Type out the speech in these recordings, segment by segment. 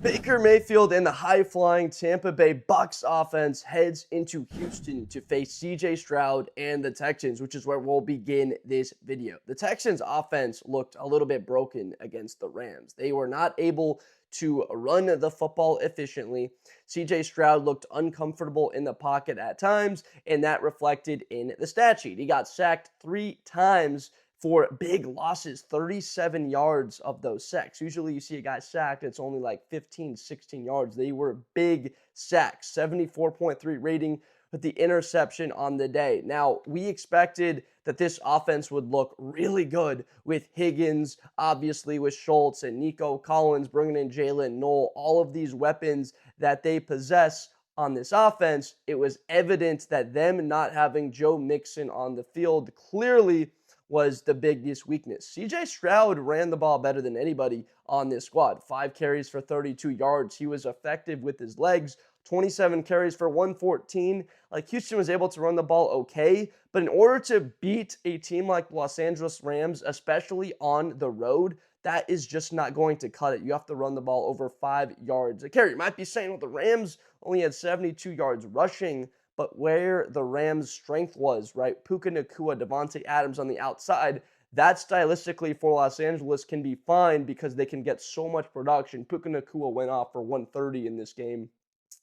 Baker Mayfield and the high-flying Tampa Bay Bucs offense heads into Houston to face CJ Stroud and the Texans, which is where we'll begin this video. The Texans offense looked a little bit broken against the Rams. They were not able to run the football efficiently. CJ Stroud looked uncomfortable in the pocket at times, and that reflected in the stat sheet. He got sacked 3 times for big losses, 37 yards of those sacks. Usually you see a guy sacked, it's only like 15, 16 yards. They were big sacks, 74.3 rating with the interception on the day. Now, we expected that this offense would look really good with Higgins, obviously with Schultz and Nico Collins, bringing in Jayden, Noel, all of these weapons that they possess on this offense. It was evident that them not having Joe Mixon on the field clearly was the biggest weakness. CJ Stroud ran the ball better than anybody on this squad. 5 carries for 32 yards. He was effective with his legs. 27 carries for 114. Like, Houston was able to run the ball okay, but in order to beat a team like the Los Angeles Rams, especially on the road, that is just not going to cut it. You have to run the ball over 5 yards a carry. You might be saying, well, the Rams only had 72 yards rushing, but where the Rams' strength was, right? Puka Nacua, Davante Adams on the outside, that stylistically for Los Angeles can be fine because they can get so much production. Puka Nacua went off for 130 in this game.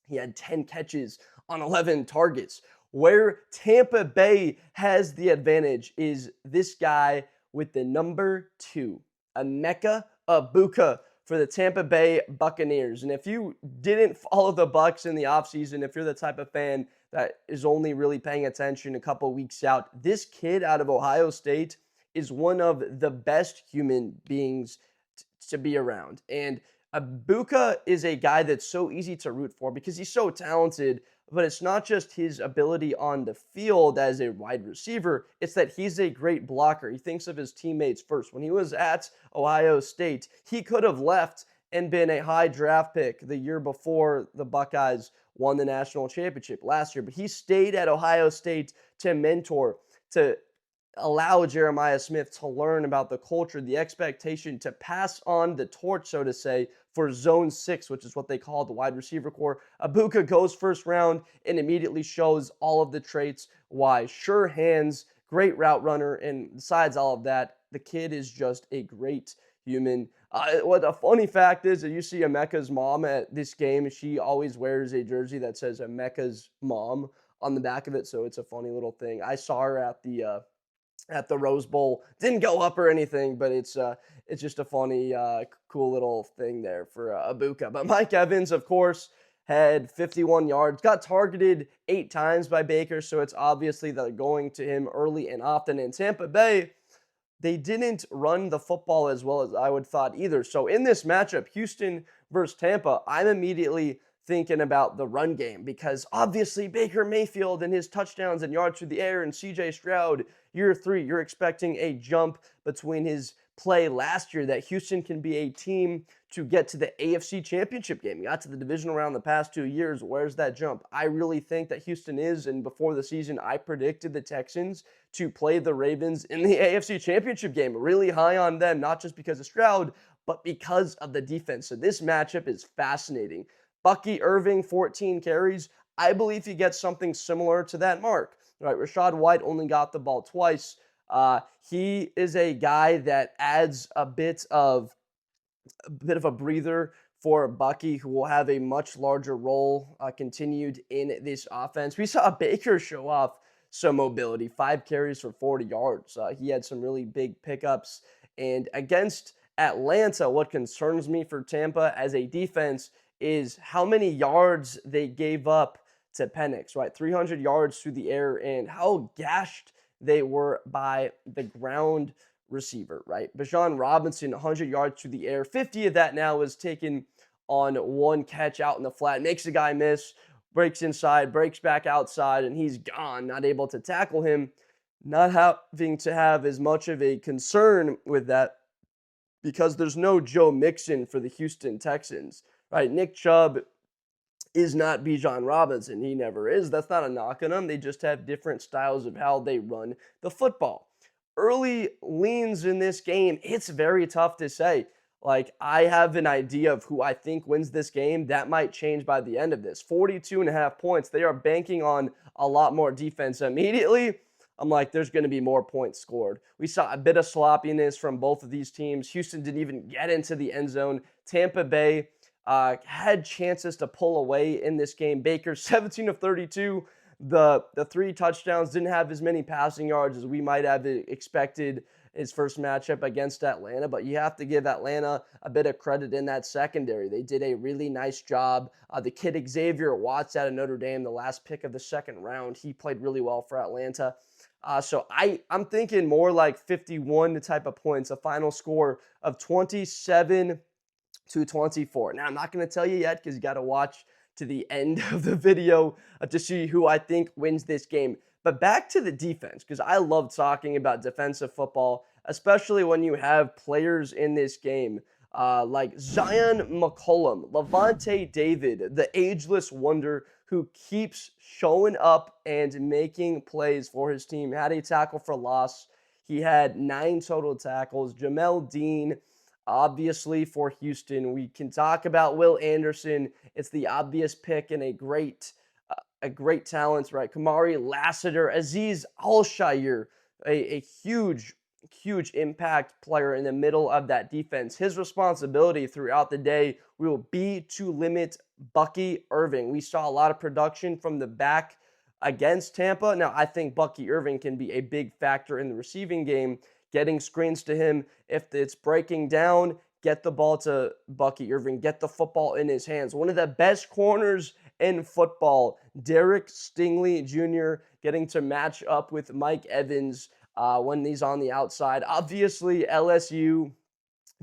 He had 10 catches on 11 targets. Where Tampa Bay has the advantage is this guy with the number 2, Emeka Egbuka, for the Tampa Bay Buccaneers. And if you didn't follow the Bucs in the offseason, if you're the type of fan that is only really paying attention a couple weeks out, this kid out of Ohio State is one of the best human beings to be around. And Egbuka is a guy that's so easy to root for because he's so talented, but it's not just his ability on the field as a wide receiver, it's that he's a great blocker. He thinks of his teammates first. When he was at Ohio State, he could have left and been a high draft pick the year before the Buckeyes won the national championship last year, but he stayed at Ohio State to mentor, to allow Jeremiah Smith to learn about the culture, the expectation to pass on the torch, so to say, for Zone 6, which is what they call the wide receiver core. Egbuka goes first round and immediately shows all of the traits why. Sure hands, great route runner, and besides all of that, the kid is just a great human. What a funny fact is that you see Emeka's mom at this game. She always wears a jersey that says Emeka's mom on the back of it, so it's a funny little thing. I saw her at the Rose Bowl. Didn't go up or anything, but it's just a funny, cool little thing there for Egbuka. But Mike Evans, of course, had 51 yards, got targeted 8 times by Baker, so it's obviously they're going to him early and often. In Tampa Bay, they didn't run the football as well as I would thought either. So in this matchup, Houston versus Tampa, I'm immediately thinking about the run game because obviously Baker Mayfield and his touchdowns and yards through the air and CJ Stroud, year 3, you're expecting a jump between his play last year that Houston can be a team to get to the AFC Championship game. You got to the divisional round the past 2 years. Where's that jump? I really think that Houston is, and before the season, I predicted the Texans to play the Ravens in the AFC Championship game. Really high on them, not just because of Stroud, but because of the defense. So this matchup is fascinating. Bucky Irving, 14 carries. I believe he gets something similar to that mark. All right, Rachaad White only got the ball twice. He is a guy that adds a bit of a breather for Bucky, who will have a much larger role continued in this offense. We saw Baker show off some mobility, 5 carries for 40 yards. He had some really big pickups. And against Atlanta, what concerns me for Tampa as a defense is how many yards they gave up to Penix, right? 300 yards through the air, and how gashed they were by the ground receiver, right? Bijan Robinson, 100 yards through the air. 50 of that now is taken on one catch out in the flat. Makes the guy miss, breaks inside, breaks back outside, and he's gone, not able to tackle him. Not having to have as much of a concern with that because there's no Joe Mixon for the Houston Texans, right? Nick Chubb is not Bijan Robinson. He never is. That's not a knock on them. They just have different styles of how they run the football. Early leans in this game, it's very tough to say. Like, I have an idea of who I think wins this game. That might change by the end of this. 42.5 points. They are banking on a lot more defense immediately. I'm like, there's going to be more points scored. We saw a bit of sloppiness from both of these teams. Houston didn't even get into the end zone. Tampa Bay had chances to pull away in this game. Baker, 17 of 32. The 3 touchdowns, didn't have as many passing yards as we might have expected his first matchup against Atlanta, but you have to give Atlanta a bit of credit in that secondary. They did a really nice job. The kid Xavier Watts out of Notre Dame, the last pick of the second round, he played really well for Atlanta. So I'm thinking more like 51 type of points, a final score of 27-24. Now, I'm not going to tell you yet because you got to watch to the end of the video to see who I think wins this game. But back to the defense, because I love talking about defensive football, especially when you have players in this game like Zion McCollum, Lavonte David, the ageless wonder who keeps showing up and making plays for his team. Had a tackle for loss. He had 9 total tackles. Jamel Dean, obviously, for Houston. We can talk about Will Anderson. It's the obvious pick and a great talent, right? Kamari Lassiter, Aziz Al-Shaair, a huge impact player in the middle of that defense. His responsibility throughout the day will be to limit Bucky Irving. We saw a lot of production from the back against Tampa. Now, I think Bucky Irving can be a big factor in the receiving game, getting screens to him. If it's breaking down, get the ball to Bucky Irving, get the football in his hands. One of the best corners in football, Derek Singley Jr., getting to match up with Mike Evans when he's on the outside. Obviously, LSU,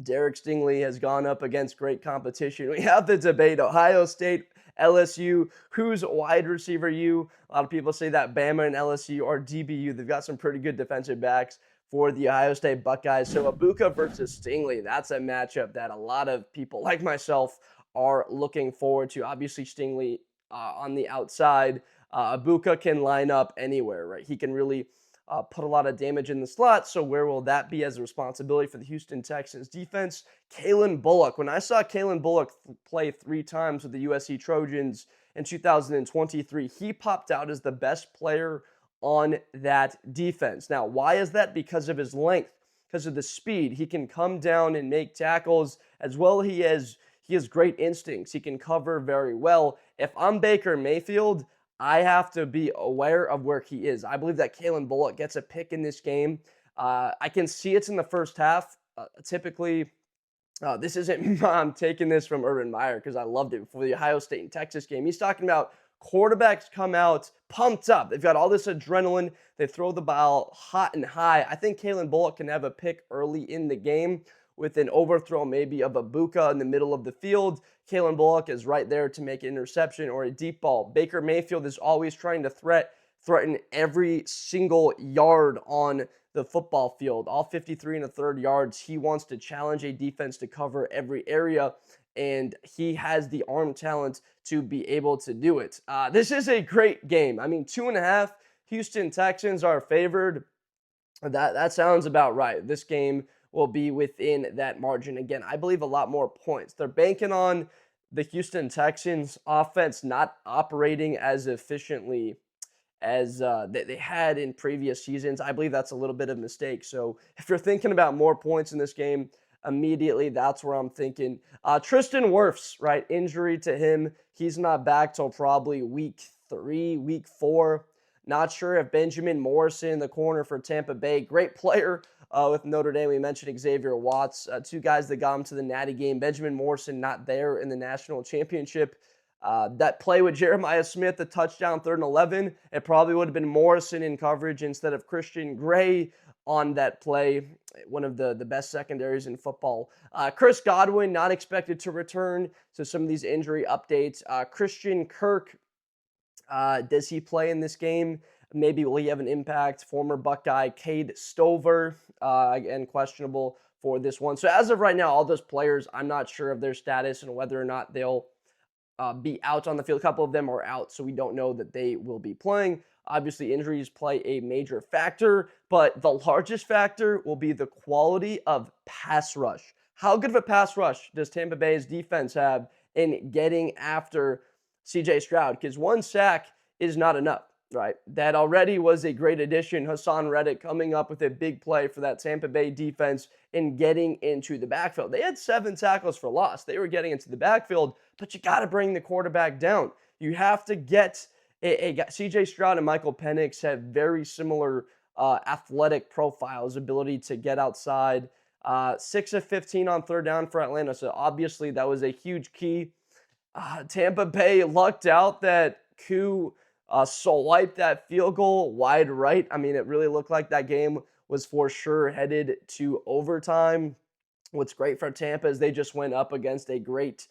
Derek Stingley has gone up against great competition. We have the debate, Ohio State, LSU, who's wide receiver you? A lot of people say that Bama and LSU are DBU. They've got some pretty good defensive backs for the Ohio State Buckeyes. So Egbuka versus Stingley, that's a matchup that a lot of people like myself are looking forward to. Obviously, Stingley on the outside. Egbuka can line up anywhere, right? He can really put a lot of damage in the slot. So where will that be as a responsibility for the Houston Texans defense? Kalen Bullock. When I saw Kalen Bullock play 3 times with the USC Trojans in 2023, he popped out as the best player on that defense. Now, why is that? Because of his length, because of the speed. He can come down and make tackles as well. He has great instincts. He can cover very well. If I'm Baker Mayfield, I have to be aware of where he is. I believe that Kalen Bullock gets a pick in this game. I can see it's in the first half. Typically, this isn't, I'm taking this from Urban Meyer because I loved it for the Ohio State and Texas game. He's talking about quarterbacks come out pumped up. They've got all this adrenaline. They throw the ball hot and high. I think Kalen Bullock can have a pick early in the game with an overthrow maybe of Egbuka in the middle of the field. Kalen Bullock is right there to make an interception or a deep ball. Baker Mayfield is always trying to threaten every single yard on the football field. All 53 1/3 yards. He wants to challenge a defense to cover every area, and he has the arm talent to be able to do it. This is a great game. I mean, 2.5. Houston Texans are favored. That sounds about right. This game will be within that margin. Again, I believe a lot more points. They're banking on the Houston Texans offense not operating as efficiently as they had in previous seasons. I believe that's a little bit of a mistake. So if you're thinking about more points in this game, immediately that's where I'm thinking. Tristan Wirfs, right? Injury to him. He's not back till probably week 3, week 4. Not sure if Benjamin Morrison, the corner for Tampa Bay, great player with Notre Dame. We mentioned Xavier Watts, 2 guys that got him to the Natty game. Benjamin Morrison not there in the national championship. That play with Jeremiah Smith, the touchdown, 3rd and 11, it probably would have been Morrison in coverage instead of Christian Gray on that play, one of the best secondaries in football. Chris Godwin, not expected to return, so some of these injury updates. Christian Kirk, does he play in this game? Maybe will he have an impact? Former Buckeye Cade Stover, again, questionable for this one. So as of right now, all those players, I'm not sure of their status and whether or not they'll be out on the field. A couple of them are out, so we don't know that they will be playing. Obviously, injuries play a major factor, but the largest factor will be the quality of pass rush. how good of a pass rush does Tampa Bay's defense have in getting after CJ Stroud? Because one sack is not enough, right? That already was a great addition. Hassan Reddick coming up with a big play for that Tampa Bay defense in getting into the backfield. They had 7 tackles for loss. They were getting into the backfield, but you got to bring the quarterback down. You have to get CJ Stroud and Michael Penix have very similar athletic profiles, ability to get outside. 6 of 15 on third down for Atlanta, so obviously that was a huge key. Tampa Bay lucked out that Koo swiped that field goal wide right. I mean, it really looked like that game was for sure headed to overtime. What's great for Tampa is they just went up against a great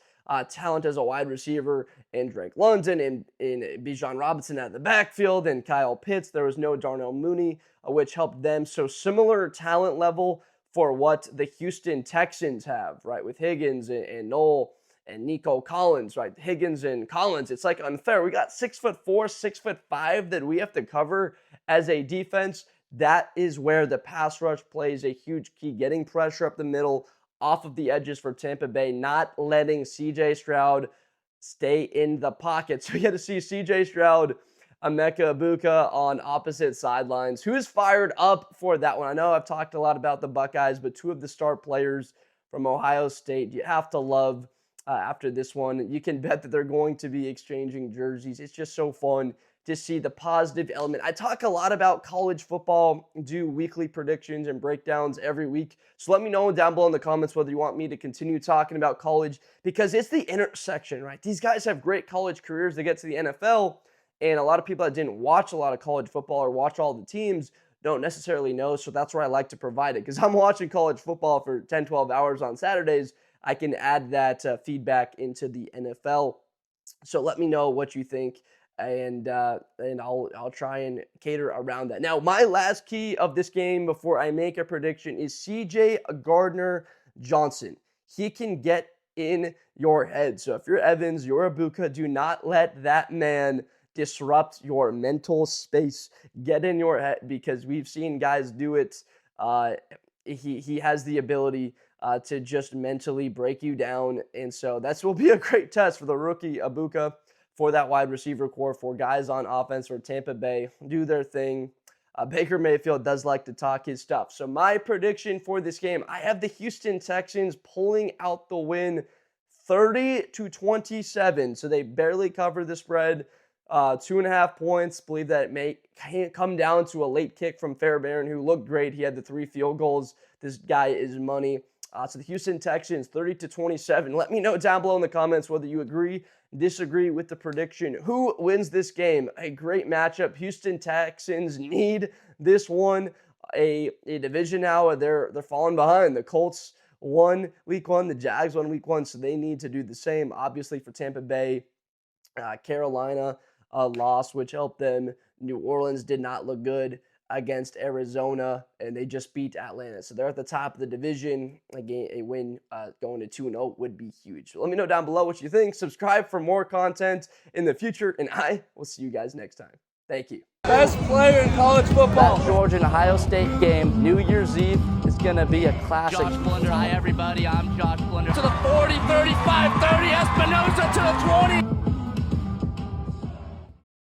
talent as a wide receiver in Drake London and in Bijan Robinson at the backfield and Kyle Pitts. There was no Darnell Mooney, which helped them. So similar talent level for what the Houston Texans have, right? With Higgins and Noel and Nico Collins, right? Higgins and Collins. It's like unfair. We got 6'4", 6'5" that we have to cover as a defense. That is where the pass rush plays a huge key, getting pressure up the middle, off of the edges for Tampa Bay, not letting CJ Stroud stay in the pocket. So you had to see CJ Stroud, Emeka Egbuka on opposite sidelines. Who is fired up for that one? I know I've talked a lot about the Buckeyes, but 2 of the star players from Ohio State, you have to love after this one. You can bet that they're going to be exchanging jerseys. It's just so fun to see the positive element. I talk a lot about college football, do weekly predictions and breakdowns every week. So let me know down below in the comments whether you want me to continue talking about college, because it's the intersection, right? These guys have great college careers. They get to the NFL, and a lot of people that didn't watch a lot of college football or watch all the teams don't necessarily know. So that's where I like to provide it, because I'm watching college football for 10, 12 hours on Saturdays. I can add that feedback into the NFL. So let me know what you think, and I'll try and cater around that. Now, my last key of this game before I make a prediction is CJ Gardner-Johnson. He can get in your head. So if you're Evans, you're Egbuka, do not let that man disrupt your mental space. Get in your head, because we've seen guys do it. He has the ability to just mentally break you down. And so this will be a great test for the rookie Egbuka, for that wide receiver core, for guys on offense for Tampa Bay. Do their thing. Baker Mayfield does like to talk his stuff. So my prediction for this game, I have the Houston Texans pulling out the win 30-27. So they barely cover the spread. 2.5 points. Believe that it can't come down to a late kick from Fairbairn, who looked great. He had the 3 field goals. This guy is money. So the Houston Texans 30-27. Let me know down below in the comments whether you agree, disagree with the prediction. Who wins this game? A great matchup. Houston Texans need this one. A division now. They're falling behind. The Colts won week 1. The Jags won week 1. So they need to do the same. Obviously for Tampa Bay, Carolina lost, which helped them. New Orleans did not look good against Arizona, and they just beat Atlanta. So they're at the top of the division. A win going to 2-0 would be huge. Let me know down below what you think. Subscribe for more content in the future, and I will see you guys next time. Thank you. Best player in college football. That Georgia and Ohio State game, New Year's Eve, is going to be a classic. Josh Blunder. Hi, everybody. I'm Josh Blunder. To the 40, 35, 30, Espinosa to the 20.